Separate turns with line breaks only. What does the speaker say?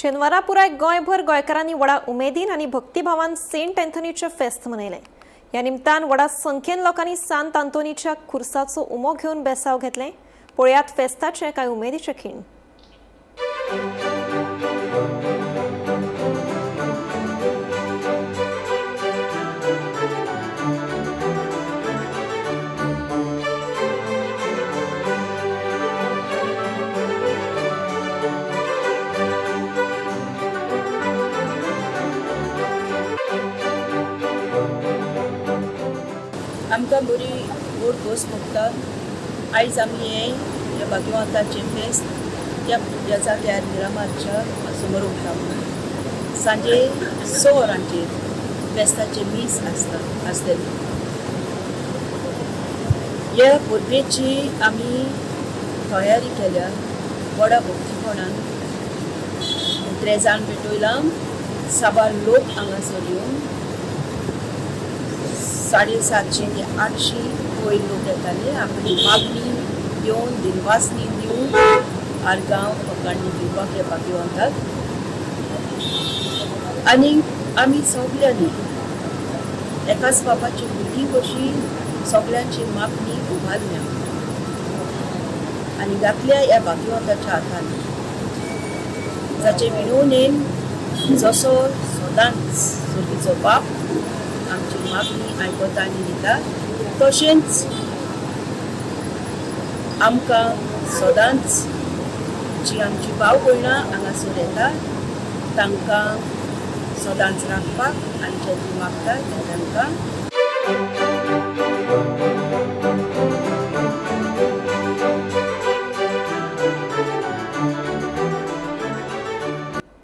शेनवारा पुराय गोंयभर गोंयकारांनी व्हडा उमेदीन आनी भक्तिभावान सेंट अँथनीचे फेस्त मनयले। ह्या निमतान व्हडा संख्येन लोकांनी सांत आंतोनीच्या खुर्साचो उमो घेवन बेसाव घेतले। पळयात फेस्ताचे कांय उमेदीचे खीण।
आमकां बरी गोड खोस भोगता। आयज आमी हे भाग्यवंताचें फेस्त त्या जाग्यार मिरामारच्या समोर उरता। सांजे 6 वरांचेर फेस्ताचे मीस आसतली। ह्या परबेची आमी तयारी केल्या व्हडा भक्तीपणान। त्रेजान पेटयलां, साबार लोक हांगासर येवन 750 ते 800 वयर लोक येताले। आपली मागणी दिवन दिनवासनी दिवन आर्गांव फकांनी दिवपाक हे भाग्यवंताक। आनी आमी सगल्यांनी एकाच बापाची भुरगीं कशी सगल्यांची मागणी उबारल्या आनी घातल्या ह्या भाग्यवंताच्या हातान, जाचे विणवणेन जसो सदांच सर्गीचो बाप आमची मागणी आयकता आनी दिता, तशेंच आमकां सदांच जी आमची भाव भयणां हांगासर येता तांकां सदांच राखपाक आनी जे मागता ते तांकां